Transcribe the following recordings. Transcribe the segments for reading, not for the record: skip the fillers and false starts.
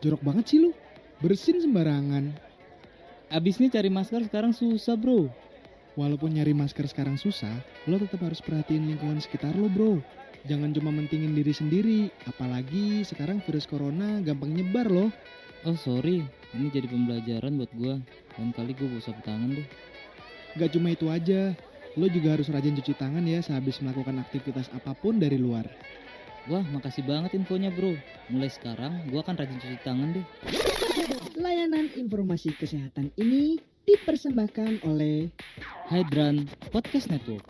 Jorok banget sih lu. Bersin sembarangan. Abisnya cari masker sekarang susah bro. Walaupun nyari masker sekarang susah, lo tetap harus perhatiin lingkungan sekitar lo, bro. Jangan cuma mentingin diri sendiri, apalagi sekarang virus corona gampang nyebar loh. Oh sorry, ini jadi pembelajaran buat gua. Lain kali gua bawa sapu tangan deh. Gak cuma itu aja, lo juga harus rajin cuci tangan ya sehabis melakukan aktivitas apapun dari luar. Wah makasih banget infonya bro. Mulai sekarang gua akan rajin cuci tangan deh. Layanan informasi kesehatan ini dipersembahkan oleh Hydran Podcast Network.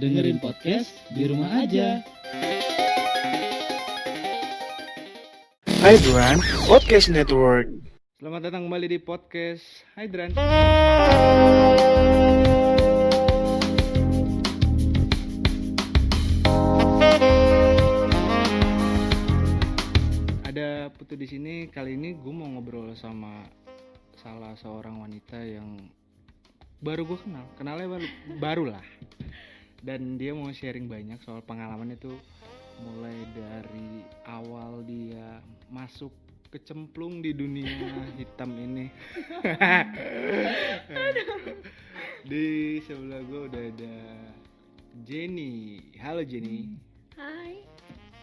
Dengerin podcast di rumah aja. Hydran Podcast Network. Selamat datang kembali di podcast Hydran. Ada Putu di sini. Kali ini gue mau ngobrol sama salah seorang wanita yang baru gue kenalnya baru lah. Dan dia mau sharing banyak soal pengalaman itu, mulai dari awal dia masuk kecemplung di dunia hitam ini. Di sebelah gue udah ada Jenny. Halo Jenny. Hai.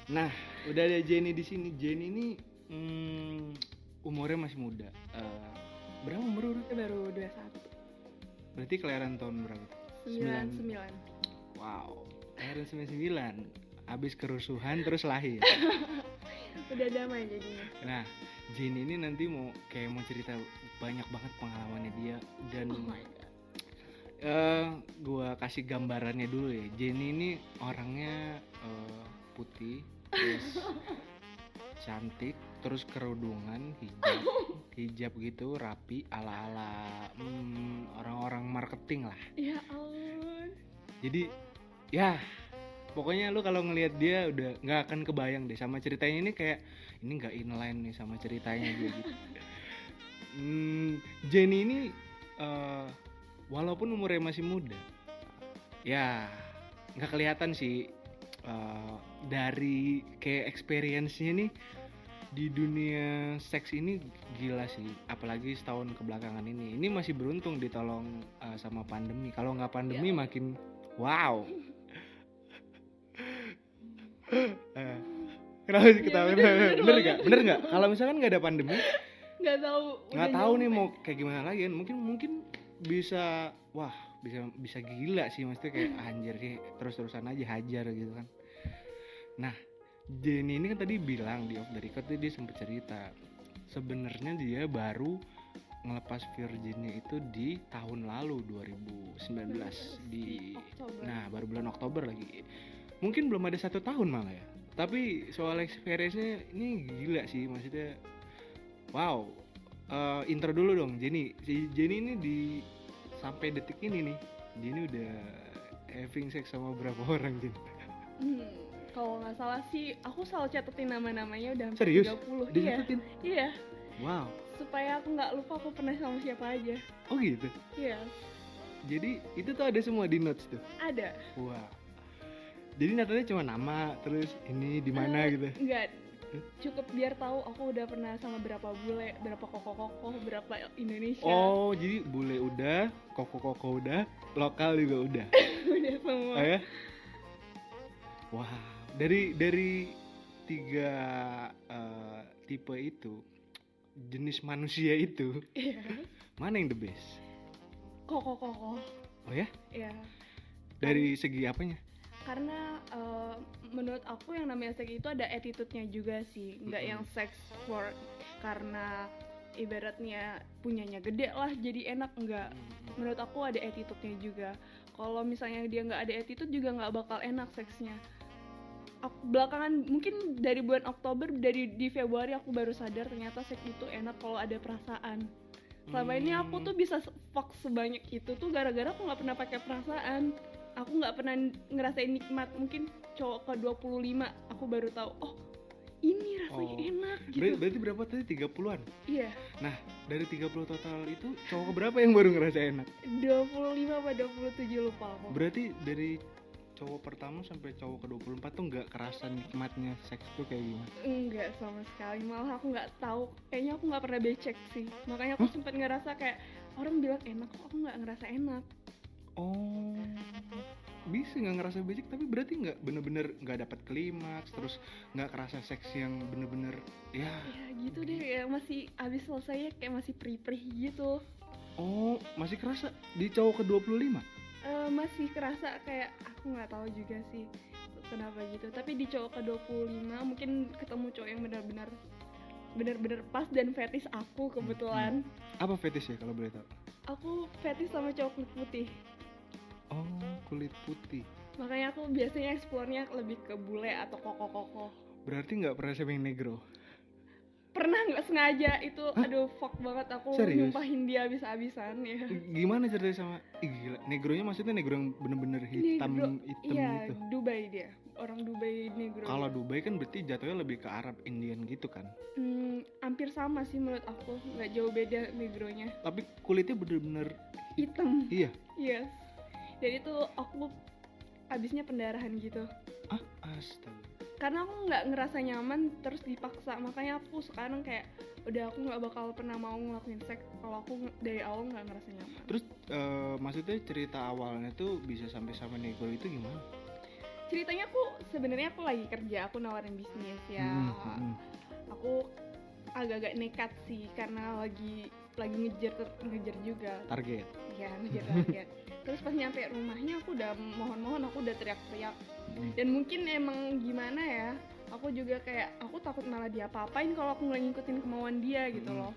Nah, udah ada Jenny di sini. Jenny ini umurnya masih muda. Berapa umur? Baru 21. Berarti kelahiran tahun berapa? 99. Wow, kelahiran 99. Habis kerusuhan terus lahir. Udah damai jadinya. Nah, Jenny ini nanti mau cerita banyak banget pengalamannya dia. Dan Oh my god. gua kasih gambarannya dulu ya. Jenny ini orangnya putih, terus cantik, terus kerudungan, hijab gitu, rapi, ala-ala orang-orang marketing lah. Ya ampun. Jadi ya pokoknya lu kalau ngelihat dia udah nggak akan kebayang deh sama ceritanya. Ini kayak ini nggak inline nih sama ceritanya dia gitu. Jenny ini walaupun umurnya masih muda, ya nggak kelihatan sih dari kayak experience-nya nih di dunia seks ini gila sih. Apalagi setahun kebelakangan ini masih beruntung ditolong sama pandemi. Kalau nggak pandemi makin wow. Kenapa sih ketawa? Bener nggak? Kalau misalkan nggak ada pandemi, nggak tahu nih mau kayak gimana lagi kan. Mungkin bisa bisa gila sih, maksudnya kayak anjir sih terus-terusan aja hajar gitu kan. Nah, Jenny ini kan tadi bilang di off the record dia sempat cerita sebenarnya dia baru ngelepas virginnya itu di tahun lalu 2019 di Oktober. Nah baru bulan Oktober lagi, mungkin belum ada 1 tahun malah ya. Tapi soal experience-nya ini gila sih, maksudnya wow. Intro dulu dong Jenny. Si Jenny ini sampai detik ini nih, Jenny udah having sex sama berapa orang Jenny? Kalau nggak salah sih, aku selalu catetin nama-namanya udah hampir Serius? 30. Dicatetin? Iya. Wow. Supaya aku nggak lupa aku pernah sama siapa aja. Oh gitu. Iya. Jadi itu tuh ada semua di notes tuh. Ada. Wow. Jadi natanya cuma nama, terus ini di mana gitu. Enggak. Cukup biar tahu aku udah pernah sama berapa bule, berapa koko-koko, berapa Indonesia. Oh, jadi bule udah, koko-koko udah, lokal juga udah. Udah semua. Oh ya? Wow. Dari 3 tipe itu, jenis manusia itu, Iya. mana yang the best? Koko-koko. Oh ya? Iya. Dari segi apanya? Karena menurut aku yang namanya seks itu ada attitude-nya juga sih, nggak yang seks for karena ibaratnya punyanya gede lah jadi enak, enggak. Menurut aku ada attitude-nya juga. Kalau misalnya dia nggak ada attitude juga nggak bakal enak seksnya. Belakangan mungkin dari bulan Oktober, di Februari aku baru sadar ternyata seks itu enak kalau ada perasaan. Selama ini aku tuh bisa fuck sebanyak itu tuh gara-gara aku nggak pernah pakai perasaan. Aku nggak pernah ngerasain nikmat. Mungkin cowok ke 25 aku baru tahu, oh ini rasanya enak gitu. Berarti berapa tadi? 30-an? Iya. Nah, dari 30 total itu cowok berapa yang baru ngerasa enak? 25 apa 27 lupa aku. Berarti dari cowok pertama sampai cowok ke-24 tuh nggak kerasa nikmatnya seks tuh kayak gimana? Enggak sama sekali, malah aku nggak tahu, kayaknya aku nggak pernah becek sih, makanya aku sempat ngerasa kayak orang bilang enak kok aku nggak ngerasa enak. Oh, bisa nggak ngerasa basic tapi berarti nggak bener-bener nggak dapat klimaks, terus nggak kerasa seks yang bener-bener ya. Ya gitu deh, ya masih abis selesai kayak masih perih-perih gitu. Oh, masih kerasa di cowok ke-25? Masih kerasa kayak aku nggak tahu juga sih kenapa gitu, tapi di cowok ke-25 mungkin ketemu cowok yang benar-benar pas dan fetish aku kebetulan. Apa fetish ya kalau boleh tahu? Aku fetish sama cowok kulit putih. Oh, kulit putih. Makanya aku biasanya explore-nya lebih ke bule atau koko-koko. Berarti nggak pernah sama yang negro? Pernah nggak sengaja itu, aduh fuck banget aku. Serius? Nyumpahin dia abis-abisan ya. Gimana ceritanya sama gila, negronya maksudnya negro yang bener-bener hitam Iya, gitu? Dubai dia, orang Dubai negro. Kalau Dubai kan berarti jatuhnya lebih ke Arab Indian gitu kan? Hampir sama sih menurut aku, nggak jauh beda negronya. Tapi kulitnya bener-bener Hitam. iya. Yes. Jadi tuh aku abisnya pendarahan gitu. Ah, astaga. Karena aku nggak ngerasa nyaman terus dipaksa, makanya aku sekarang kayak udah aku nggak bakal pernah mau ngelakuin seks kalau aku dari awal nggak ngerasa nyaman. Terus maksudnya cerita awalnya tuh bisa sampai sama negro itu gimana? Ceritanya sebenarnya aku lagi kerja, aku nawarin bisnis ya. Aku agak-agak nekat sih karena lagi ngejar juga. Target. Ya, ngejar target. Terus pas nyampe rumahnya aku udah mohon aku udah teriak-teriak. Dan mungkin emang gimana ya, aku juga kayak aku takut malah diapa-apain kalau aku nggak ngikutin kemauan dia gitu loh.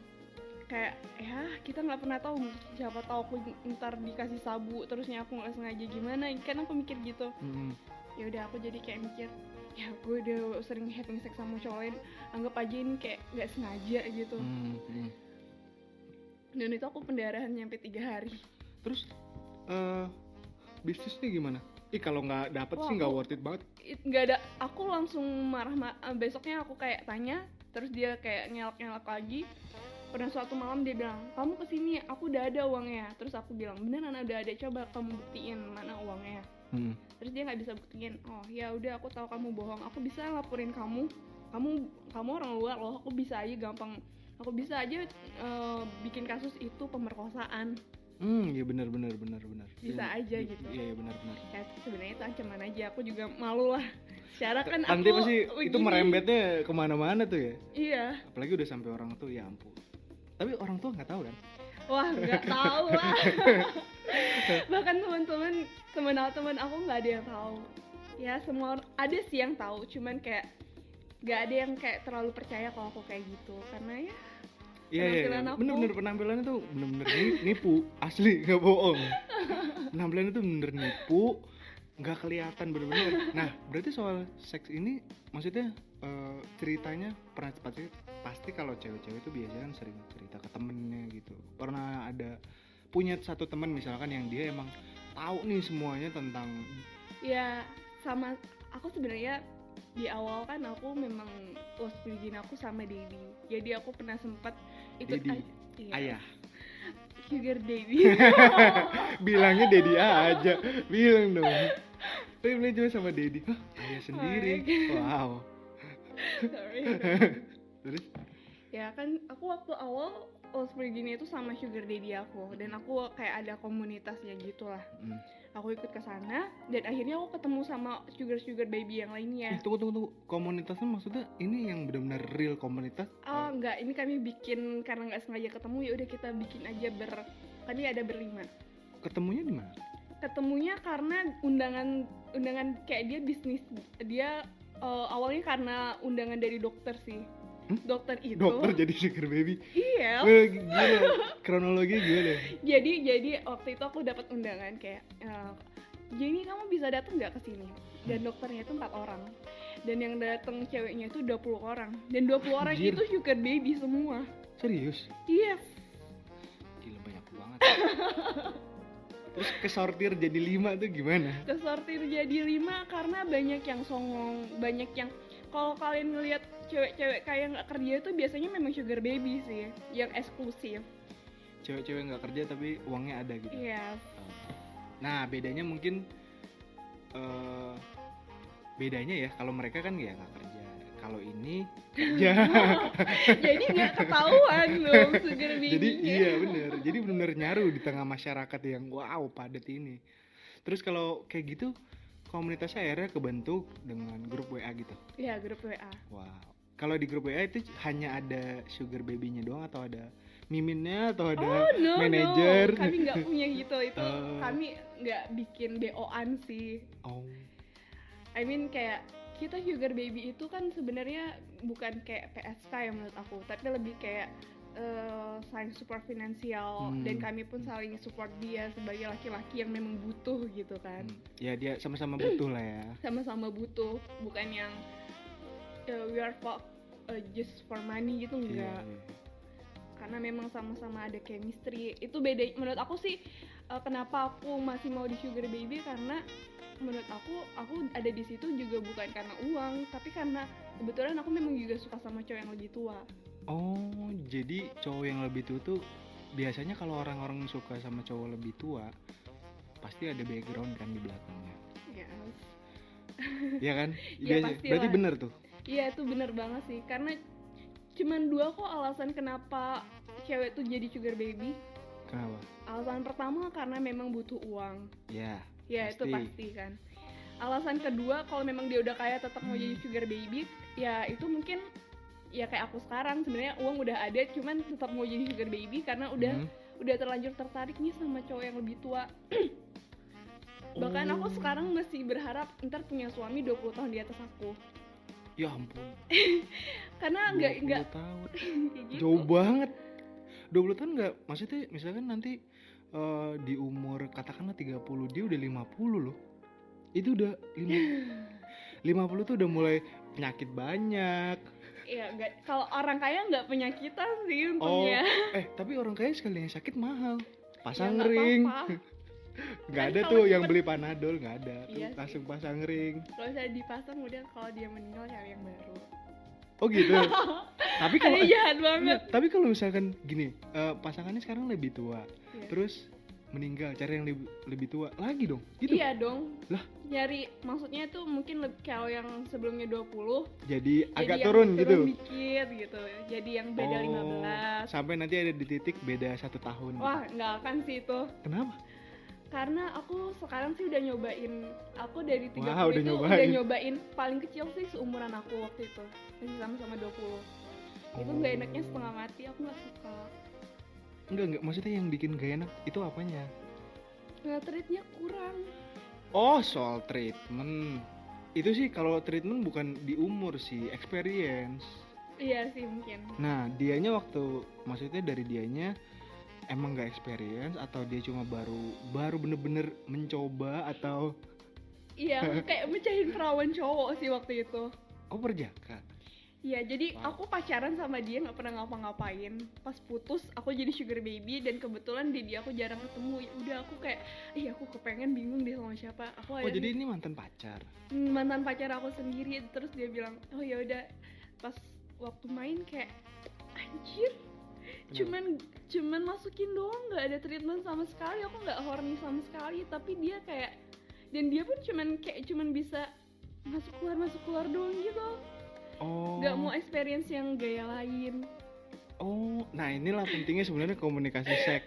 Kayak ya kita nggak pernah tahu, siapa tahu aku ntar dikasih sabu terusnya aku nggak sengaja gimana, kan aku mikir gitu. Ya udah aku jadi kayak mikir, ya gue udah sering having sex sama cowok lain, anggap aja ini kayak nggak sengaja gitu. Dan itu aku pendarahan nyampe 3 hari. Terus bisnisnya gimana? Kalau nggak dapet sih nggak worth it banget. Nggak ada, aku langsung marah. Besoknya aku kayak tanya, terus dia kayak ngelak lagi. Pernah suatu malam dia bilang, kamu kesini, aku udah ada uangnya. Terus aku bilang, beneran udah ada, coba kamu buktiin mana uangnya. Terus dia nggak bisa buktiin. Oh ya udah, aku tahu kamu bohong, aku bisa laporin kamu orang luar loh, aku bisa aja gampang, aku bisa aja bikin kasus itu pemerkosaan. Iya benar. Bisa aja gitu. Iya benar. Ya sebenarnya itu ancaman aja, aku juga malu lah. Secara kan nanti aku pasti begini. itu merembetnya kemana-mana tuh ya. Iya. Apalagi udah sampai orang tua, ya ampun. Tapi orang tua nggak tahu kan? Wah nggak tahu lah. Bahkan teman aku nggak ada yang tahu. Ya semua ada sih yang tahu, cuman kayak nggak ada yang kayak terlalu percaya kalau aku kayak gitu, karena ya Iya, bener-bener penampilannya tuh bener-bener nipu, asli nggak bohong. Penampilannya tuh bener nipu, nggak kelihatan bener-bener. Nah, berarti soal seks ini, maksudnya ceritanya pasti kalau cewek-cewek itu biasanya kan sering cerita ke temennya gitu. Pernah ada punya satu teman misalkan yang dia emang tahu nih semuanya tentang. Ya sama aku sebenarnya. Di awal kan aku memang begini aku sama Daddy, jadi aku pernah sempat ikut ayah sugar daddy. Bilangnya Daddy aja, bilang dong. Tapi beli cuma sama Daddy. Hah, ayah sendiri. Wow. Sorry. Terus? Ya kan aku waktu awal begini itu sama sugar daddy aku, dan aku kayak ada komunitasnya gitulah. Aku ikut ke sana dan akhirnya aku ketemu sama sugar baby yang lainnya. Tunggu. Komunitasnya maksudnya ini yang benar-benar real komunitas? Oh enggak, ini kami bikin karena nggak sengaja ketemu, ya udah kita bikin aja kami ada berlima. Ketemunya di mana? Ketemunya karena undangan kayak dia bisnis. Dia awalnya karena undangan dari dokter sih. Dokter itu. Dokter jadi sugar baby. Iya. Gila. Kronologi gimana? Jadi waktu itu aku dapat undangan kayak jadi kamu bisa datang nggak ke sini? Dan dokternya itu 4 orang. Dan yang datang ceweknya itu 20 orang. Dan 20 orang itu sugar baby semua. Serius? Yes. Gila banyak banget. Terus kesortir jadi 5 tuh gimana? Kesortir jadi 5 karena banyak yang songong, banyak yang kalau kalian ngelihat cewek-cewek kayak nggak kerja itu biasanya memang sugar baby sih, yang eksklusif. Cewek-cewek nggak kerja tapi uangnya ada gitu. Yes. Nah bedanya mungkin bedanya ya, kalau mereka kan ya nggak kerja, kalau ini kerja. Jadi nggak ketahuan dong sugar baby-nya. Jadi iya bener, jadi bener nyaru di tengah masyarakat yang wow padat ini. Terus kalau kayak gitu komunitasnya akhirnya kebentuk dengan grup WA gitu. Iya, grup WA. Wow. Kalau di grup WA itu hanya ada sugar baby-nya doang atau ada miminnya atau ada manajer? No. Kami nggak punya gitu. Itu kami nggak bikin BO-an sih. Oh. I mean kayak kita sugar baby itu kan sebenarnya bukan kayak PSK ya menurut aku, tapi lebih kayak saling support finansial dan kami pun saling support dia sebagai laki-laki yang memang butuh gitu kan. Ya dia sama-sama butuh lah ya. Sama-sama butuh, bukan yang we are just for money gitu, enggak. Yeah. Karena memang sama-sama ada chemistry. Itu beda menurut aku sih. Kenapa aku masih mau di sugar baby, karena menurut aku ada di situ juga bukan karena uang, tapi karena kebetulan aku memang juga suka sama cowok yang lebih tua. Oh, jadi cowok yang lebih tua tuh biasanya kalau orang-orang suka sama cowok lebih tua pasti ada background kan di belakangnya. Yes. Iya kan? Ya, pastilah. Berarti bener tuh. Iya, itu bener banget sih. Karena cuman 2 kok alasan kenapa cewek tuh jadi sugar baby. Kenapa? Alasan pertama karena memang butuh uang. Ya, Itu pasti kan. Alasan kedua, kalau memang dia udah kaya tetap mau jadi sugar baby, ya itu mungkin ya kayak aku sekarang, sebenarnya uang udah ada, cuman tetap mau jadi sugar baby karena udah terlanjur tertarik nih sama cowok yang lebih tua. Bahkan aku sekarang masih berharap ntar punya suami 20 tahun di atas aku. Ya ampun. Karena enggak tahun. gitu. Jauh banget. 20 tahun enggak, maksudnya misalkan nanti di umur katakanlah 30 dia udah 50 loh. Itu udah 50 tuh udah mulai penyakit banyak. Iya, kalau orang kaya nggak penyakitan sih untungnya. Tapi orang kaya sekali yang sakit mahal. Pasang Ya, ring. apa-apa. Nggak Kan ada kalau tuh yang cepet- beli Panadol, nggak ada. Iya Tuh, langsung pasang ring. Kalau saya dipasang udah, kalau dia meninggal cari yang baru. Oh gitu. Tapi kalau Ada jahat banget. tapi kalau misalkan gini, pasangannya sekarang lebih tua. Iya. Terus meninggal, cari yang lebih tua lagi dong. Gitu. Iya dong. Lah? Nyari, maksudnya tuh mungkin kalau yang sebelumnya 20 Jadi agak yang turun gitu. dikit gitu. Jadi yang beda 15. Sampai nanti ada di titik beda 1 tahun. Wah, nggak akan sih itu. Kenapa? Karena aku sekarang sih udah nyobain. Aku dari 30 Wah, udah itu nyobain. udah nyobain paling kecil sih seumuran aku waktu itu. Masih sama-sama 20. Itu nggak enaknya setengah mati, aku nggak suka. Enggak, maksudnya yang bikin gak enak itu apanya? Nggak, treatnya kurang. Oh, soal treatment. Itu sih kalau treatment bukan di umur sih, experience. Iya sih mungkin. Nah, maksudnya dari dianya emang gak experience atau dia cuma baru bener-bener mencoba atau Iya, kayak mecahin perawan cowok sih waktu itu. oh perjaka. Iya, jadi Wow. aku pacaran sama dia nggak pernah ngapa-ngapain. Pas putus, aku jadi sugar baby dan kebetulan dia aku jarang ketemu. Ya udah aku kayak, aku kepengen bingung deh sama siapa. Aku Oh, jadi ini mantan pacar. mantan pacar aku sendiri. Terus dia bilang, oh ya udah. Pas waktu main kayak, anjir, cuman masukin doang, nggak ada treatment sama sekali. Aku nggak horny sama sekali. Tapi dia kayak, dan dia pun cuman bisa masuk keluar doang gitu. Oh. Gak mau experience yang gaya lain. Oh, nah inilah pentingnya sebenarnya komunikasi seks.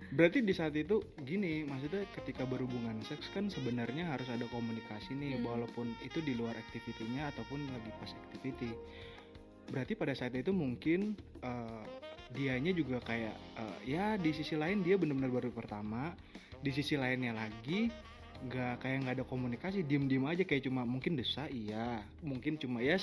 Berarti di saat itu gini, maksudnya ketika berhubungan seks kan sebenarnya harus ada komunikasi nih, walaupun itu di luar activity-nya ataupun lagi pas activity. Berarti pada saat itu mungkin dianya juga kayak ya di sisi lain dia benar-benar baru pertama, di sisi lainnya lagi nggak ada komunikasi, diem aja kayak cuma mungkin desa iya, mungkin cuma ya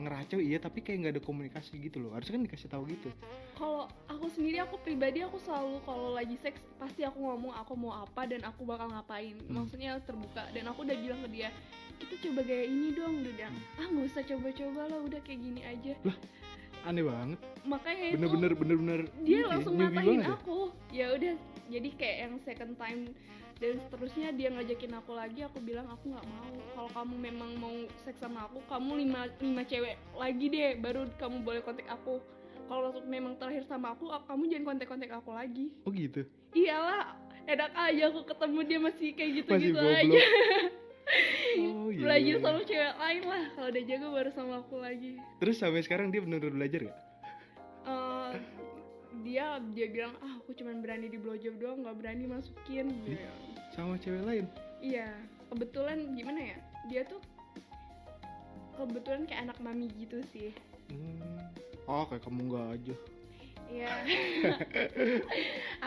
ngeracau iya, tapi kayak nggak ada komunikasi gitu loh. Harusnya kan dikasih tahu gitu. Kalau aku sendiri, aku pribadi, aku selalu kalau lagi seks pasti aku ngomong aku mau apa dan aku bakal ngapain. Maksudnya terbuka, dan aku udah bilang ke dia, kita coba gaya ini dong. Dia bilang, nggak usah coba-coba lah, udah kayak gini aja. Lah, aneh banget. Makanya itu bener-bener dia ini, langsung newbie matahin banget ya? aku. Ya udah, jadi kayak yang second time dan seterusnya dia ngajakin aku lagi. Aku bilang aku nggak mau. Kalau kamu memang mau seks sama aku, kamu 5 cewek lagi deh baru kamu boleh kontak aku. Kalau memang terakhir sama aku, kamu jangan kontak aku lagi. Oh gitu. Iyalah, enak aja aku ketemu dia masih kayak Masih gitu-gitu goblok. aja. Oh iya. Belajar sama cewek lain lah, kalau udah jago baru sama aku lagi. Terus sampai sekarang dia bener-bener belajar gak? Dia bilang aku cuman berani di blowjob doang, nggak berani masukin. Dia bilang. Sama cewek lain? Iya, kebetulan gimana ya, dia tuh kebetulan kayak anak mami gitu sih. Oh kayak kamu nggak aja. Iya.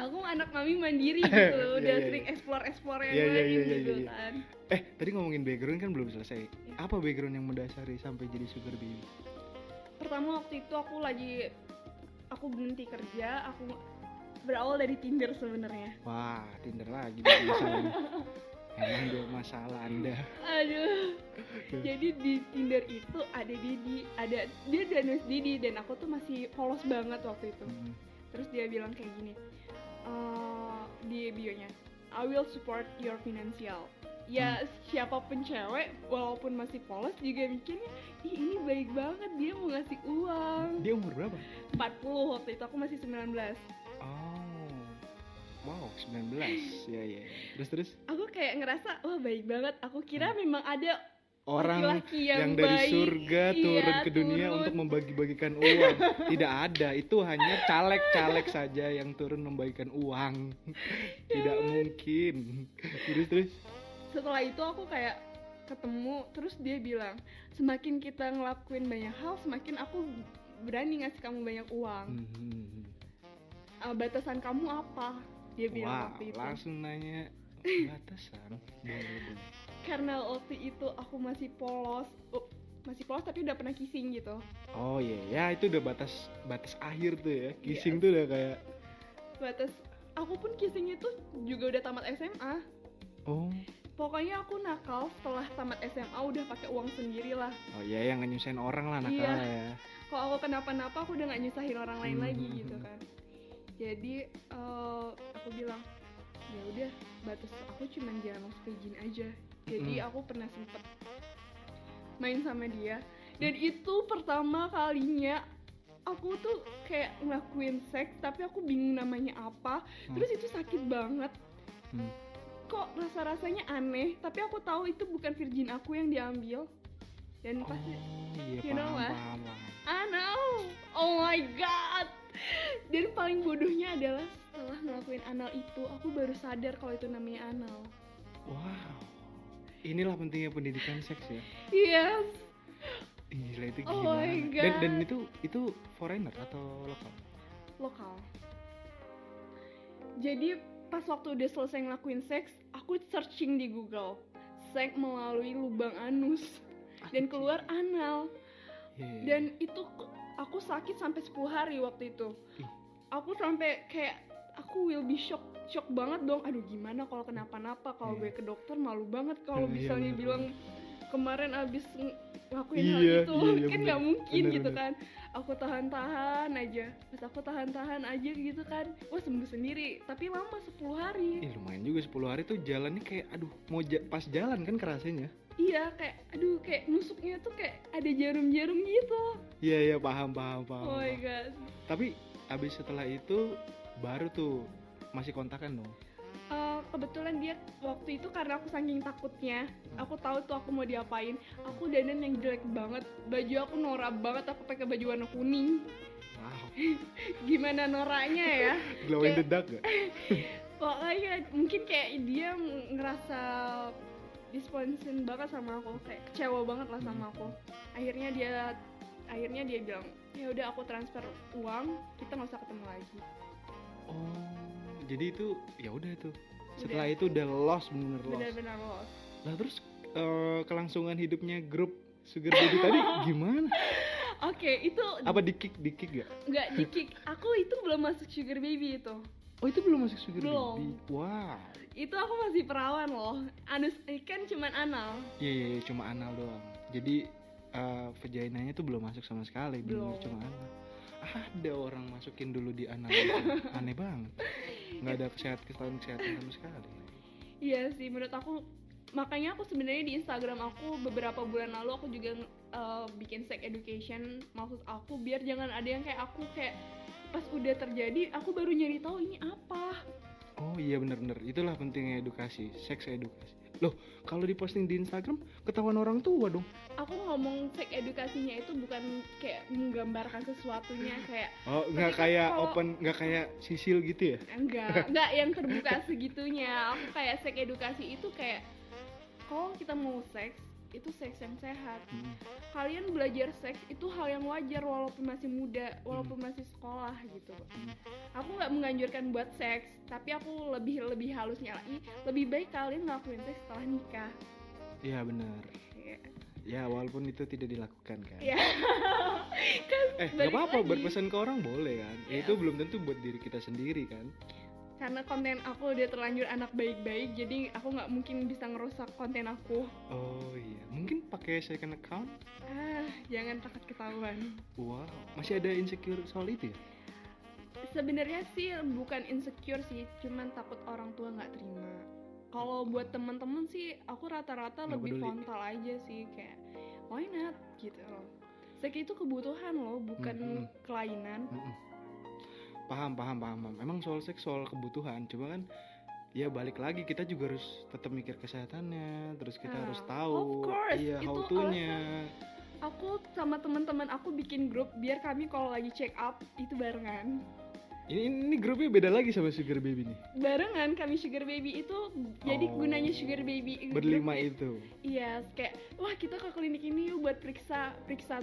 Aku anak mami mandiri gitu, udah Iya, iya, sering explore yang Iya, iya, lain iya, gitu iya. kan. Tadi ngomongin background kan belum selesai. Apa background yang mendasari sampai jadi sugar baby? Pertama waktu itu aku berhenti kerja, aku berawal dari Tinder sebenarnya. Wah, Tinder lagi masalahnya. Emang dia masalah Anda. Aduh. Jadi di Tinder itu ada dia dan Didi dan aku tuh masih polos banget waktu itu. Terus dia bilang kayak gini, di bionya, I will support your financial. Ya siapapun cewek walaupun masih polos juga mikirnya, ih ini baik banget, dia mau ngasih uang. Dia umur berapa? 40 waktu itu, aku masih 19. Oh, wow 19. Ya. Terus? Aku kayak ngerasa, wah baik banget. Aku kira memang ada Orang laki-laki yang baik. dari surga turun Iya, ke dunia turun. untuk membagi-bagikan uang. Tidak ada, itu hanya caleg-caleg saja yang turun membagikan uang. Tidak mungkin. Terus? Setelah itu aku kayak ketemu, terus dia bilang, semakin kita ngelakuin banyak hal, semakin aku berani ngasih kamu banyak uang. Batasan kamu apa? Dia bilang Wah, waktu itu. langsung nanya batasan. Boleh. Karena waktu itu aku masih polos tapi udah pernah kissing gitu. Oh iya, ya itu udah batas akhir tuh ya. Kissing Yes. tuh udah kayak. Batas, aku pun kissing itu juga udah tamat SMA. Oh. Pokoknya aku nakal setelah tamat SMA udah pakai uang sendiri lah. Oh iya, yang nyusahin orang lah nakalnya ya. Kalau aku kenapa-napa aku udah nggak nyusahin orang lain lagi gitu kan. Jadi aku bilang, ya udah batas aku cuma jangan virgin aja. Jadi aku pernah sempet main sama dia dan itu pertama kalinya aku tuh kayak ngelakuin seks tapi aku bingung namanya apa. Terus itu sakit banget. Kok rasanya aneh, tapi aku tahu itu bukan virgin aku yang diambil. Dan pas Iya, you know lah. paham. I know. Oh my god. Dan paling bodohnya adalah setelah ngelakuin anal itu, aku baru sadar kalau itu namanya anal. Wow. Inilah pentingnya pendidikan seks ya. Yes. Gila itu Oh gimana? my God. Dan itu foreigner atau lokal? Lokal. Jadi pas waktu udah selesai ngelakuin seks, aku searching di Google seks melalui lubang anus dan keluar anal. Yeah. Dan itu aku sakit sampai 10 hari waktu itu. Aku sampai kayak aku will be shock banget dong. Aduh gimana kalau kenapa-napa, kalau gue ke dokter malu banget kalau misalnya bener, bilang kemarin abis ngelakuin hal Iya, itu. iya, Kan bener. nggak mungkin Bener, gitu bener. kan. Aku tahan-tahan aja. Pas aku tahan-tahan aja gitu kan, wah sembuh sendiri. Tapi lama 10 hari. Lumayan juga 10 hari tuh jalannya kayak aduh mau pas jalan kan kerasanya. Iya kayak aduh kayak nusuknya tuh kayak ada jarum-jarum gitu. Iya paham. Oh my god. Tapi abis setelah itu baru tuh masih kontakan dong. Kebetulan dia waktu itu karena aku saking takutnya, aku tahu tuh aku mau diapain. Aku dandan yang jelek banget, baju aku norak banget, aku pakai baju warna kuning. Wow. Gimana noraknya ya? Glow in the dark gak? Pokoknya mungkin kayak dia ngerasa disappointed banget sama aku, kayak kecewa banget lah sama aku. Akhirnya dia bilang, ya udah aku transfer uang, kita nggak usah ketemu lagi. Oh, jadi itu ya udah tuh. Setelah itu udah lost, bener-bener lost. Benar-benar lost. Lah terus kelangsungan hidupnya grup Sugar Baby tadi gimana? Oke, itu Apa di-kick gak? nggak di-kick. Aku itu belum masuk Sugar Baby itu. Oh itu belum masuk Sugar Belum. Baby? Wow. Itu aku masih perawan loh. Anus kan cuman anal. Iya, cuma anal doang. Jadi vaginanya tuh belum masuk sama sekali, Belum. bener cuma anal. Ada orang masukin dulu di anal itu. Aneh banget. Nggak ada kesehatan sama sekali. Iya sih, menurut aku. Makanya aku sebenarnya di Instagram aku beberapa bulan lalu aku juga bikin sex education. Maksud aku biar jangan ada yang kayak aku kayak pas udah terjadi aku baru nyari tahu ini apa. Oh iya benar-benar, itulah pentingnya edukasi, seks edukasi. Loh, kalau diposting di Instagram ketahuan orang tua dong. Aku ngomong seks edukasinya itu bukan kayak menggambarkan sesuatunya kayak Oh, nggak ketika kayak kalau- open, nggak kayak sisil gitu ya? enggak yang terbuka segitunya. Aku kayak seks edukasi itu kayak kalau kita mau seks itu seks yang sehat. Kalian belajar seks itu hal yang wajar walaupun masih muda, walaupun masih sekolah gitu. Aku nggak menganjurkan buat seks, tapi aku lebih halusnya lagi, lebih baik kalian ngelakuin seks setelah nikah. Iya benar. Ya. Ya walaupun itu tidak dilakukan kan. Ya. Kan Nggak balik apa-apa lagi. berpesan ke orang boleh kan. Ya, Ya. itu belum tentu buat diri kita sendiri kan. Karena konten aku udah terlanjur anak baik-baik, jadi aku nggak mungkin bisa ngerusak konten aku. Oh iya, mungkin pakai second account. Jangan takut ketahuan. Wow, masih ada insecure soal itu ya? Sebenarnya sih bukan insecure sih, cuman takut orang tua nggak terima. Kalau buat temen-temen sih, aku rata-rata Nggak lebih peduli. frontal aja sih, kayak why not gitu loh. Seks itu kebutuhan loh, bukan kelainan. Paham. Emang soal seks soal kebutuhan, cuma kan ya balik lagi kita juga harus tetap mikir kesehatannya, terus kita harus tahu of course, iya itu how to-nya. Aku sama teman-teman aku bikin grup biar kami kalau lagi check up itu barengan. Ini grupnya beda lagi sama Sugar Baby nih. Barengan kami Sugar Baby itu, jadi Oh, gunanya Sugar Baby berlima group itu. Iya, kayak wah kita ke klinik ini yuk buat periksa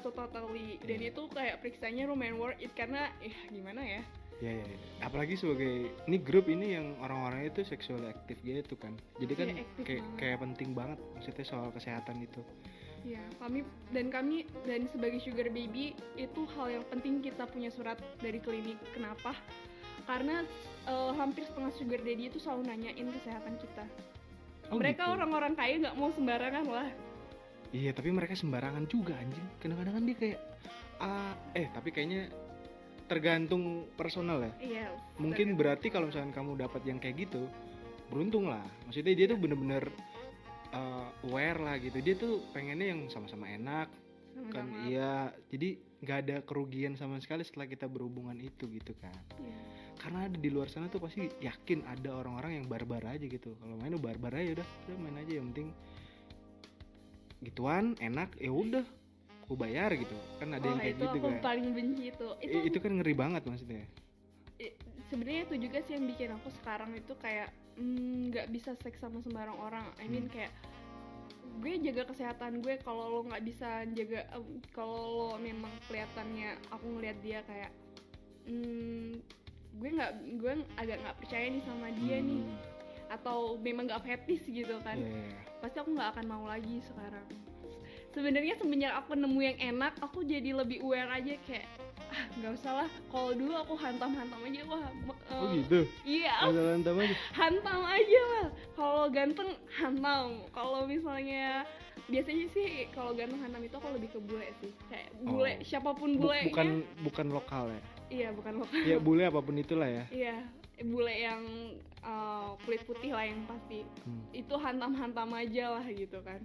totally. Dan itu kayak periksanya lumayan worth it karena gimana ya? Ya. Apalagi sebagai ini grup ini yang orang-orangnya itu seksual aktif gitu kan. Jadi kan Iya, aktif kayak banget. kayak penting banget maksudnya soal kesehatan itu. Iya, kami dan sebagai Sugar Baby itu hal yang penting kita punya surat dari klinik. Kenapa? Karena hampir setengah Sugar Daddy itu selalu nanyain kesehatan kita. Oh, Mereka gitu. orang-orang kaya nggak mau sembarangan lah. Iya, tapi mereka sembarangan juga anjing. Kadang-kadang kan dia kayak tapi kayaknya tergantung personal ya. Iya. Mungkin berarti kalau misalkan kamu dapat yang kayak gitu, beruntung lah. Maksudnya dia tuh bener-bener aware lah gitu. Dia tuh pengennya yang sama-sama enak kan. sama-sama. Iya, jadi nggak ada kerugian sama sekali setelah kita berhubungan itu gitu kan. Iya. Karena ada di luar sana tuh pasti yakin ada orang-orang yang barbar aja gitu. Kalau main barbar aja udah main aja, yang penting gituan enak ya udah aku bayar gitu kan. Ada yang kayak itu gitu aku kan. paling benci itu. Itu kan ngeri banget maksudnya. Sebenarnya itu juga sih yang bikin aku sekarang itu kayak nggak bisa seks sama sembarang orang. I mean kayak gue jaga kesehatan gue. Kalau lo nggak bisa jaga, kalau lo memang kelihatannya aku ngelihat dia kayak gue agak nggak percaya nih sama dia nih, atau memang nggak fetish gitu kan. Iya. Pasti aku nggak akan mau lagi sekarang. Sebenarnya semenjak aku nemu yang enak, aku jadi lebih aware aja kayak nggak usah lah. Kalau dulu aku hantam aja, Oh gitu. iya, Hantam aja. hantam aja lah. Kalau ganteng hantam. Kalau misalnya biasanya sih kalau ganteng hantam itu aku lebih ke bule sih. Kayak bule, siapapun bulenya. Bukan lokal ya. Iya, bukan lokal. Ya bule apapun itulah ya. Iya, bule yang kulit putih lah yang pasti. Itu hantam aja lah gitu kan.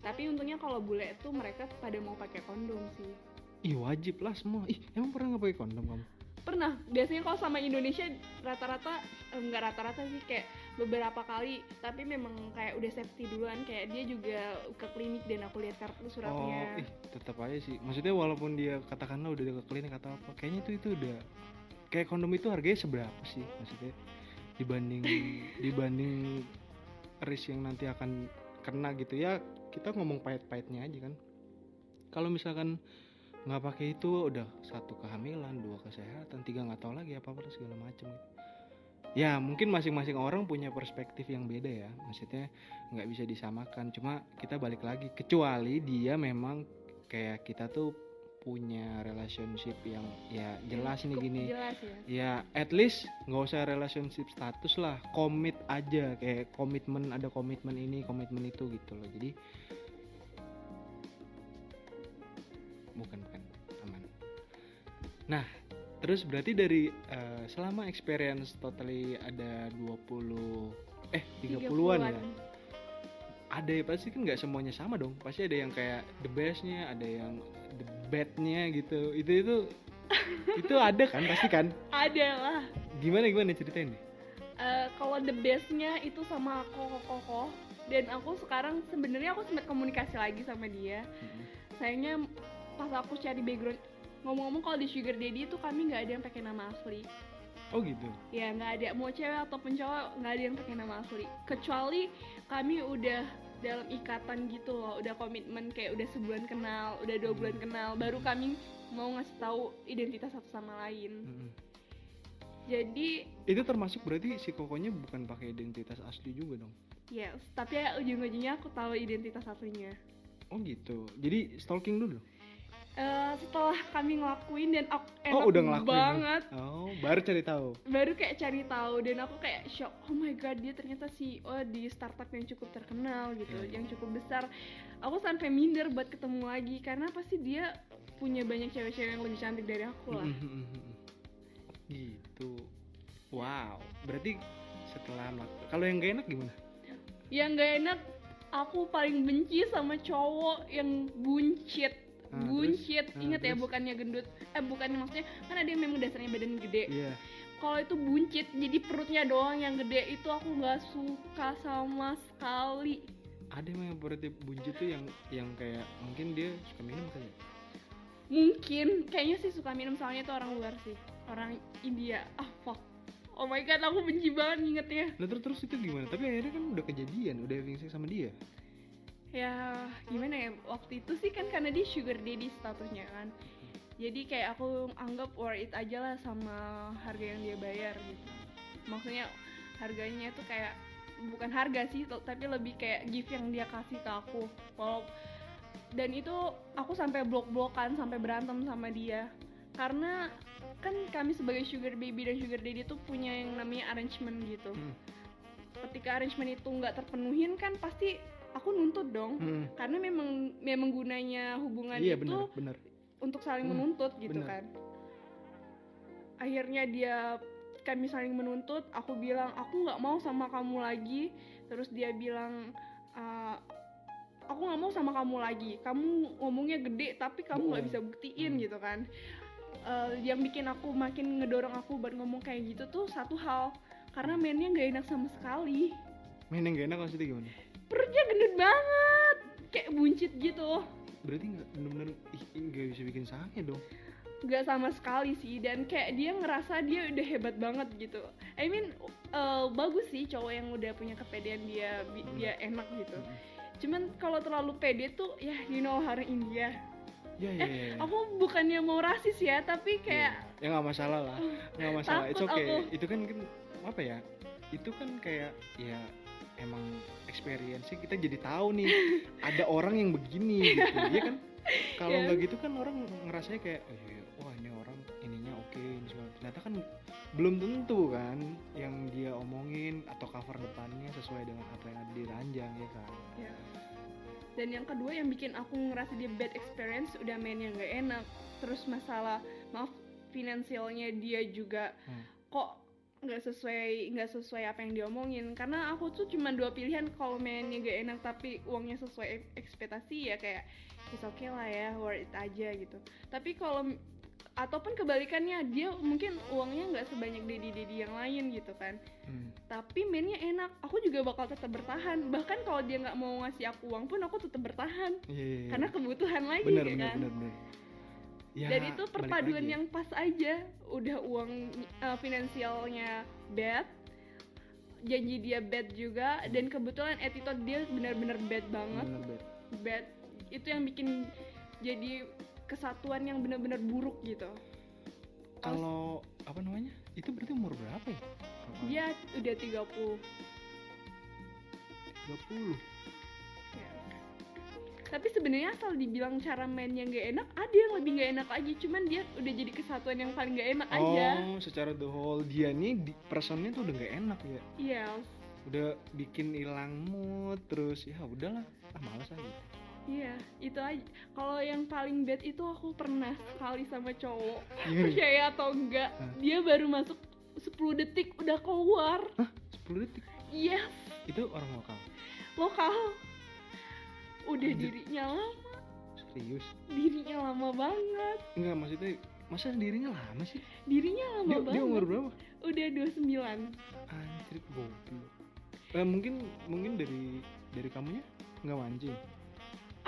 Tapi untungnya kalau bule itu mereka pada mau pakai kondom sih. Ih wajib lah semua. Ih emang pernah nggak pakai kondom kamu? Pernah. Biasanya kalau sama Indonesia rata-rata nggak rata-rata sih, kayak beberapa kali. Tapi memang kayak udah safety duluan. Kayak dia juga ke klinik dan aku lihat kartu suratnya. Tetap aja sih. Maksudnya walaupun dia katakanlah udah ke klinik atau apa, kayaknya itu udah kayak kondom itu harganya seberapa sih? Maksudnya dibanding risk yang nanti akan kena gitu ya. Kita ngomong pahit-pahitnya aja kan. Kalau misalkan nggak pakai itu udah 1 kehamilan, 2 kesehatan, 3 nggak tahu lagi apa segala macam gitu. Ya mungkin masing-masing orang punya perspektif yang beda ya, maksudnya nggak bisa disamakan. Cuma kita balik lagi, kecuali dia memang kayak kita tuh punya relationship yang ya jelas nih Cukup gini jelas ya. ya, at least nggak usah relationship status lah, komit aja, kayak komitmen, ada komitmen ini komitmen itu gitu loh. Jadi bukan aman. Nah terus berarti dari selama experience totally ada 30-an ya, ada ya pasti kan nggak semuanya sama dong, pasti ada yang kayak the bestnya, ada yang the badnya gitu. Itu ada kan pasti kan. Ada lah. Gimana ceritain deh. Kalau the bestnya itu sama Koko, dan aku sekarang sebenarnya aku sempat komunikasi lagi sama dia. Sayangnya pas aku cari background, ngomong-ngomong kalau di Sugar Daddy itu kami nggak ada yang pakai nama asli. Oh gitu. Ya nggak ada, mau cewek ataupun cowok nggak ada yang pakai nama asli. Kecuali kami udah dalam ikatan gitu loh, udah komitmen kayak udah sebulan kenal, udah 2 bulan kenal, baru kami mau ngasih tahu identitas satu sama lain. Jadi itu termasuk berarti si Kokonya bukan pakai identitas asli juga dong? yes, tapi ya ujung-ujungnya aku tahu identitas aslinya. Oh gitu. Jadi stalking dulu. Setelah kami ngelakuin dan aku enak Udah ngelakuin banget. Oh, baru cari tahu. Baru kayak cari tahu dan aku kayak shock. Oh my god, dia ternyata CEO di startup yang cukup terkenal gitu, yang cukup besar. Aku sampai minder buat ketemu lagi karena pasti dia punya banyak cewek-cewek yang lebih cantik dari aku lah. Gitu. Wow. Berarti setelah melakukan, kalau yang gak enak gimana? Yang gak enak, aku paling benci sama cowok yang buncit. Buncit, inget ya, bukannya gendut. Bukannya, maksudnya kan ada yang memang dasarnya badan gede. Iya. Kalau itu buncit, jadi perutnya doang yang gede, itu aku nggak suka sama sekali. Ada yang berarti buncit tuh yang kayak mungkin dia suka minum kali ya? Mungkin, kayaknya sih suka minum, soalnya itu orang luar sih, orang India. Fuck. Oh my god, aku benci banget ngingetnya. Nah terus itu gimana? Tapi akhirnya kan udah kejadian, udah having sex sama dia. Ya gimana ya, waktu itu sih kan karena dia sugar daddy statusnya kan, jadi kayak aku anggap worth it aja lah sama harga yang dia bayar gitu. Maksudnya harganya tuh kayak bukan harga sih, tapi lebih kayak gift yang dia kasih ke aku. Dan itu aku sampai blok-blokan, sampai berantem sama dia karena kan kami sebagai sugar baby dan sugar daddy tuh punya yang namanya arrangement gitu. Ketika arrangement itu nggak terpenuhin kan pasti aku nuntut dong, karena memang gunanya hubungan iya, itu bener. untuk saling menuntut gitu kan. Akhirnya kami saling menuntut, aku bilang aku nggak mau sama kamu lagi, terus dia bilang aku nggak mau sama kamu lagi, kamu ngomongnya gede tapi kamu nggak bisa buktiin gitu kan. Yang bikin aku makin ngedorong aku buat ngomong kayak gitu tuh satu hal, karena mainnya nggak enak sama sekali. Main yang gak enak maksudnya gimana? Perutnya gendut banget, kayak buncit gitu. Berarti bener-bener nggak bisa bikin sange dong? Nggak sama sekali sih, dan kayak dia ngerasa dia udah hebat banget gitu. I mean bagus sih cowok yang udah punya kepedean, dia enak gitu. Cuman kalau terlalu pede tuh ya you know orang India. Ya. Aku bukannya mau rasis ya, tapi kayak ya nggak masalah lah, nggak masalah. It's okay. Aku. Itu kan apa ya? Itu kan kayak ya emang experience sih, kita jadi tahu nih ada orang yang begini gitu, ya kan? Kalau nggak gitu kan orang ngerasanya kayak wah ini orang ininya oke, ini semua. Ternyata kan belum tentu kan yang dia omongin atau cover depannya sesuai dengan apa yang ada di ranjang, ya kan? Ya. Dan yang kedua yang bikin aku ngerasa dia bad experience, udah mainnya nggak enak, terus masalah finansialnya dia juga kok nggak sesuai apa yang diomongin. Karena aku tuh cuma 2 pilihan kalau mainnya nggak enak tapi uangnya sesuai ekspektasi, ya kayak it's okay lah ya, worth it aja gitu. Tapi kalau ataupun kebalikannya, dia mungkin uangnya nggak sebanyak daddy yang lain gitu kan, tapi mainnya enak, aku juga bakal tetap bertahan. Bahkan kalau dia nggak mau ngasih aku uang pun aku tetap bertahan. Karena kebutuhan lagi. Bener. Ya, dan itu perpaduan yang pas aja, udah uang finansialnya bad, janji dia bad juga, dan kebetulan attitude dia benar-benar bad banget. Bad. Itu yang bikin jadi kesatuan yang benar-benar buruk gitu. Kalau apa namanya? Itu berarti umur berapa ya? Dia udah 30. Ya. Tapi sebenarnya asal dibilang cara mainnya nggak enak, ada yang lebih nggak enak lagi. Cuman dia udah jadi kesatuan yang paling nggak enak aja. Oh, secara the whole dia nih personnya tuh udah nggak enak ya? Yes. Udah bikin hilang mood, terus ya udahlah, malas aja. Iya, itu aja. Kalau yang paling bad itu aku pernah sekali sama cowok. Percaya atau enggak, dia baru masuk 10 detik udah keluar. Hah? 10 detik? Yes. Itu orang lokal? Lokal. Udah dirinya lama. Serius? Dirinya lama banget. Enggak, maksudnya masa dirinya lama sih? Dirinya lama banget. Dia umur berapa? Udah 29. Anjir, goblok. Mungkin dari kamunya nggak mancing?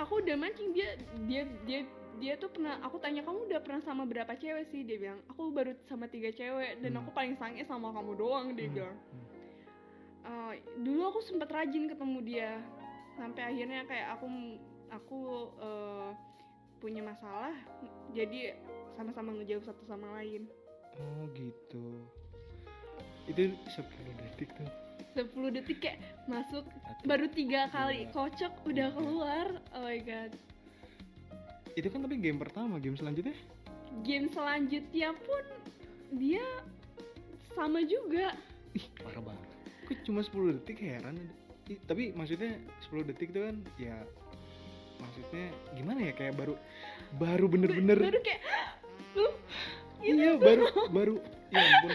Aku udah mancing, dia tuh pernah, aku tanya kamu udah pernah sama berapa cewek sih, dia bilang aku baru sama 3 cewek dan aku paling sange sama kamu doang, dia bilang. Dulu aku sempat rajin ketemu dia sampai akhirnya kayak aku punya masalah, jadi sama-sama ngejauh satu sama lain. Oh gitu. Itu 10 detik tuh. 10 detik kayak masuk, baru 3 kali kocok udah keluar. Oh my god. Itu kan tapi game pertama, game selanjutnya Pun dia sama juga. ih parah banget. Kok cuma 10 detik, heran. Tapi maksudnya 10 detik itu kan ya, maksudnya gimana ya, kayak baru bener-bener baru kayak iya baru ya ampun.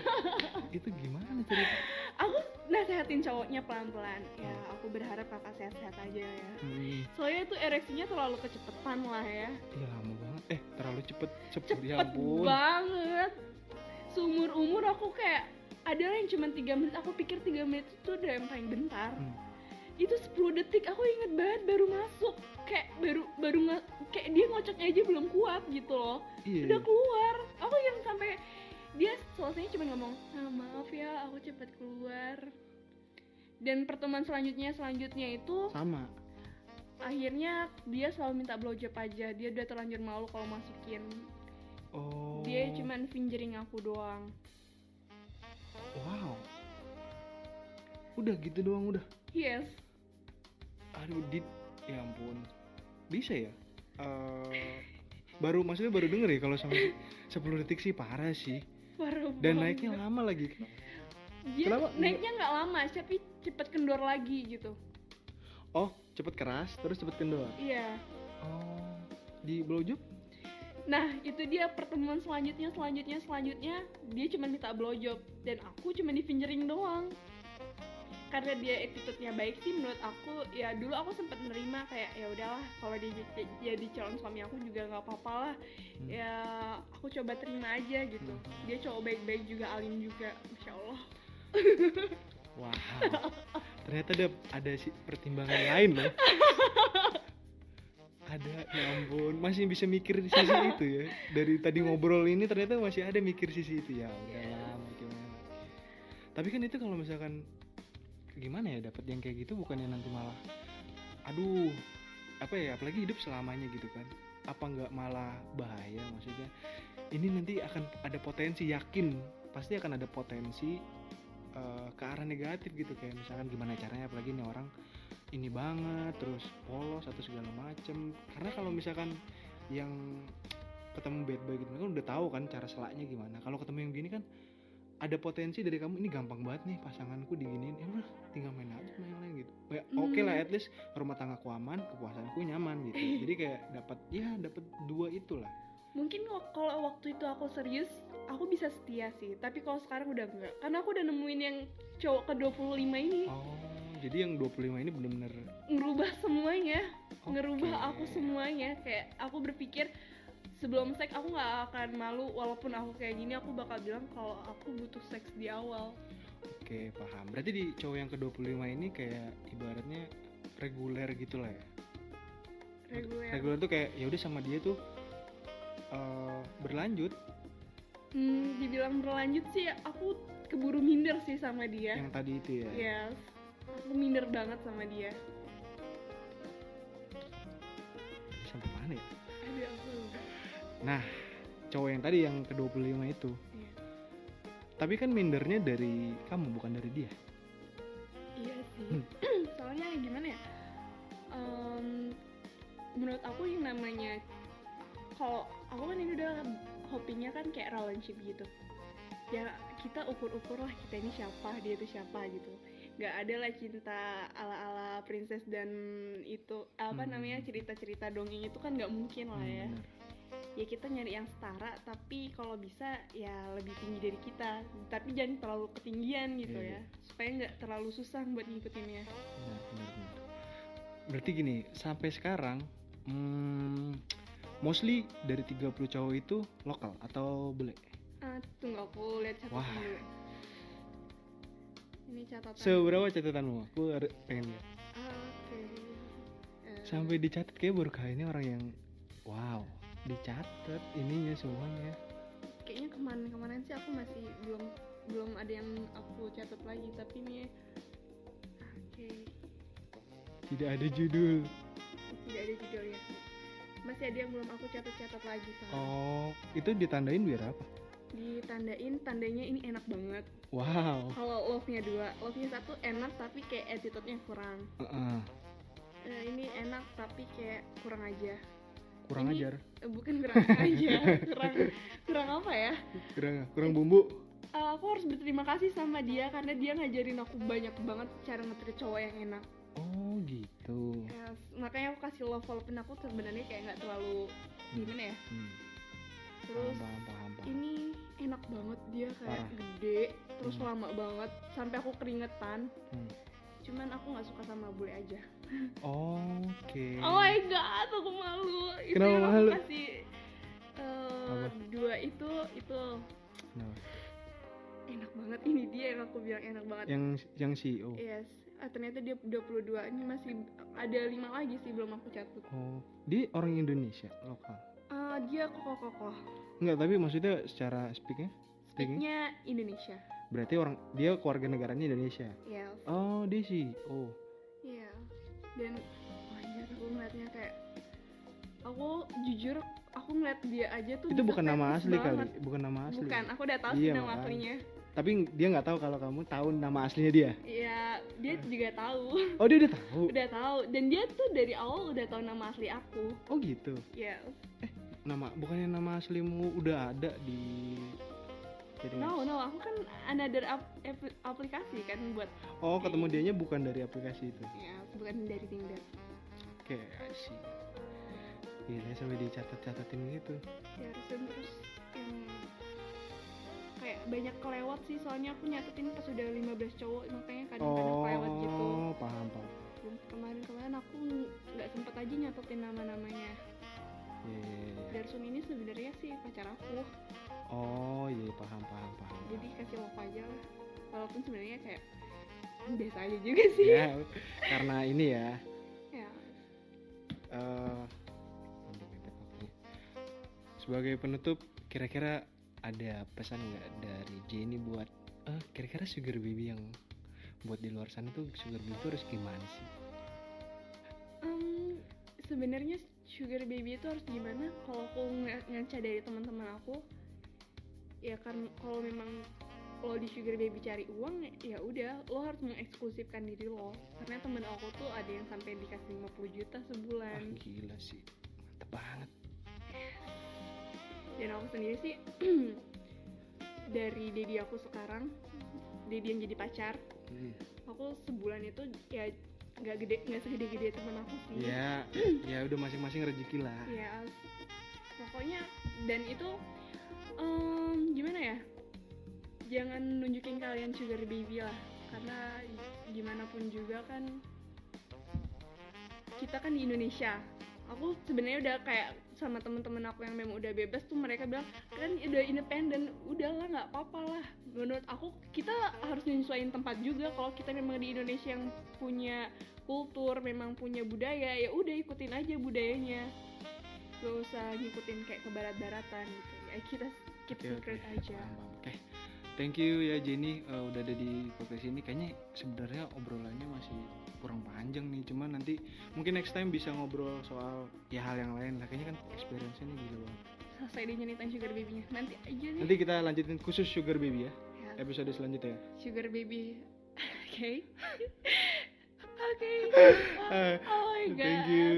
Itu gimana cerita? Aku nasehatin cowoknya pelan-pelan ya, aku berharap kakak sehat-sehat aja ya. Soalnya tuh ereksinya terlalu kecepetan lah ya. Iya lama banget, terlalu cepet Cepet banget. Seumur umur aku kayak ada yang cuma 3 menit, aku pikir 3 menit itu udah yang paling bentar. Itu 10 detik aku inget banget, baru masuk kayak kayak dia ngocoknya aja belum kuat gitu loh. Iya. Udah keluar, aku yang sampai dia selesainya cuma ngomong maaf ya aku cepet keluar. Dan pertemuan selanjutnya itu sama, akhirnya dia selalu minta blowjob aja, dia udah terlanjur malu kalau masukin. oh Dia cuman fingering aku doang. wow, udah gitu doang udah. Yes. Aduh ya ampun, bisa ya? Maksudnya baru denger ya kalau sampai 10 detik sih parah sih. Parah Dan banget. naiknya lama lagi. Dia Kenapa? naiknya nggak lama, tapi cepet kendor lagi gitu. Oh, cepet keras terus cepet kendor. Iya. Oh, di blowjob? Nah itu dia pertemuan selanjutnya dia cuma minta blowjob dan aku cuma di fingering doang. Karena dia attitude-nya baik sih menurut aku, ya dulu aku sempat menerima kayak ya udahlah kalau dia jadi calon suami aku juga nggak apa-apa lah. Ya aku coba terima aja gitu. Dia cowok baik-baik juga, alim juga, masya Allah. Wow, ternyata ada pertimbangan lain loh. Ada, ya ampun, masih bisa mikir di sisi itu ya. Dari tadi ngobrol ini ternyata masih ada mikir sisi itu, ya udahlah gimana. Tapi kan itu kalau misalkan gimana ya, dapat yang kayak gitu bukannya nanti malah aduh apa ya, apalagi hidup selamanya gitu kan, apa nggak malah bahaya? Maksudnya ini nanti akan ada potensi, yakin pasti akan ada potensi ke arah negatif gitu, kayak misalkan gimana caranya, apalagi ini orang ini banget terus polos atau segala macem. Karena kalau misalkan yang ketemu bad boy gitu kan udah tahu kan cara selaknya gimana. Kalau ketemu yang gini kan ada potensi dari kamu, ini gampang banget nih pasanganku diginiin, ya udah tinggal main aja sama yang lain gitu. Ya, oke lah, at least rumah tanggaku aman, kepuasanku nyaman gitu. Jadi kayak dapat dua itulah. Mungkin kalau waktu itu aku serius, aku bisa setia sih. Tapi kalau sekarang udah enggak, karena aku udah nemuin yang cowok ke 25 ini. Oh, jadi yang 25 ini bener-bener ngerubah semuanya, okay. Ngerubah aku semuanya. Kayak aku berpikir sebelum seks aku nggak akan malu, walaupun aku kayak gini aku bakal bilang kalau aku butuh seks di awal. Oke, paham. Berarti di cowok yang ke-25 ini kayak ibaratnya reguler gitu lah ya. Reguler tuh kayak ya udah sama dia tuh berlanjut. Dibilang berlanjut sih aku keburu minder sih sama dia. Yang tadi itu ya. Yes. Aku minder banget sama dia. Sampai mana ya? Aduh, aku lupa. Nah, cowok yang tadi yang ke-25 itu. Iya. Tapi kan mindernya dari kamu, bukan dari dia. Iya sih. Soalnya gimana ya? Menurut aku yang namanya, kalau aku kan ini udah hobinya kan kayak relationship gitu. Ya kita ukur-ukur lah kita ini siapa, dia itu siapa gitu. Gak ada lah cinta ala-ala princess dan itu apa namanya, cerita-cerita dongeng itu kan gak mungkin lah ya. Ya kita nyari yang setara, tapi kalau bisa ya lebih tinggi dari kita, tapi jangan terlalu ketinggian gitu ya, supaya nggak terlalu susah buat ngikutinnya. Benar. Berarti gini, sampai sekarang Mostly dari 30 cowok itu lokal atau bule? Tunggu aku lihat catatan Wah. dulu. Ini catatan. Seberapa catatanmu? Aku pengen lihat. Oke. Sampai dicatat kayak baru kali ini orang yang wow, dicatat ininya semuanya. Kayaknya kemarin sih aku masih belum ada yang aku catat lagi, tapi ini oke. Tidak ada judul. Tidak ada judulnya. Masih ada yang belum aku catat lagi soalnya. Oh, itu ditandain biar apa? Tandanya ini enak banget. Wow. Kalau love-nya 2, love-nya 1 enak tapi kayak attitude-nya kurang. Ini enak tapi kayak kurang aja. Kurang Ini- ajar. Bukan kurang aja, kurang apa ya? Kurang bumbu. Aku harus berterima kasih sama dia karena dia ngajarin aku banyak banget cara nge-treat cowok yang enak. Oh, gitu. Yes, makanya aku kasih love walaupun aku sebenarnya kayak nggak terlalu gimana ya. Terus Paham. ini enak banget, dia kayak Parah. gede, terus Hmm. lama banget sampai aku keringetan. Hmm. Cuman aku nggak suka sama bule aja. Oke. Oh my god, aku malu. Itu Kenapa yang malu? aku kasih Apa? 2 itu Nah, enak banget. Ini dia yang aku bilang enak banget. yang CEO. Yes. Ternyata dia 22. Ini masih ada 5 lagi sih belum aku catat. Oh, dia orang Indonesia lokal. Dia kokoh-kokoh. Enggak, tapi maksudnya secara speaking. Speaknya Indonesia. Berarti dia keluarga negaranya Indonesia. Yes. Oh, dia CEO. Iya. Dan anjir, aku ngeliatnya kayak aku jujur aku ngeliat dia aja tuh Itu bisa bukan nama fetish asli banget. kali, bukan nama asli. Bukan, aku udah tahu Iya, sih nama makanya. aslinya. Tapi dia nggak tahu kalau kamu tahu nama aslinya dia. Iya, dia juga tahu. Oh, dia udah tahu. Udah tahu. Dan dia tuh dari awal udah tahu nama asli aku. Oh, gitu. Yes. Bukannya nama aslimu udah ada di dating apps? No, aku kan another aplikasi kan buat Oh, ketemu dianya bukan dari aplikasi itu. ya, bukan dari Tinder. Oke, I see. Gila, sampai dicatat-catatin gitu. Ya, terus yang kayak banyak kelewat sih, soalnya aku nyatetin pas udah 15 cowok, makanya kadang-kadang kelewat gitu. Oh, paham. Kemarin aku nggak sempet aja nyatetin nama-namanya. Iya. Darsun ini sebenarnya sih pacar aku, Oh, iya, paham. jadi kasih love aja lah. Walaupun sebenarnya kayak biasa aja juga sih. Ya, karena ini ya. Ya. Sebagai penutup, kira-kira ada pesan nggak dari Jenny buat kira-kira sugar baby yang buat di luar sana tuh sugar baby itu harus gimana sih? Sebenarnya sugar baby itu harus gimana? Kalau aku ngaca dari teman-teman aku, ya kan kalau memang lo di sugar baby cari uang, ya udah lo harus mengeksklusifkan diri lo. Karena temen aku tuh ada yang sampai dikasih 50 juta sebulan. Gila sih, mantep banget. Dan aku sendiri sih dari daddy aku sekarang, daddy yang jadi pacar, aku sebulan itu ya nggak segede-gede temen aku sih. Ya udah masing-masing rezeki lah. Ya pokoknya, dan itu gimana ya, jangan nunjukin kalian sugar baby lah, karena gimana pun juga kan kita kan di Indonesia. Aku sebenarnya udah kayak sama temen-temen aku yang memang udah bebas tuh, mereka bilang kan udah independen, udahlah nggak apa-apa lah. Menurut aku kita harus menyesuaikan tempat juga. Kalau kita memang di Indonesia yang punya kultur, memang punya budaya, ya udah ikutin aja budayanya, gak usah ngikutin kayak ke barat-baratan gitu ya. Kita keep secret aja. Oke. Thank you ya Jenny, udah ada di podcast ini. Kayaknya sebenarnya obrolannya masih kurang panjang nih, cuman nanti mungkin next time bisa ngobrol soal ya hal yang lain lah. Kayaknya kan experience-nya nih gila banget. Selesai dia nyeritain sugar baby-nya, nanti aja deh. Nanti kita lanjutin khusus sugar baby ya, Ya, episode selanjutnya. sugar baby. Oke. Oke. Eh, Oh my god. Thank you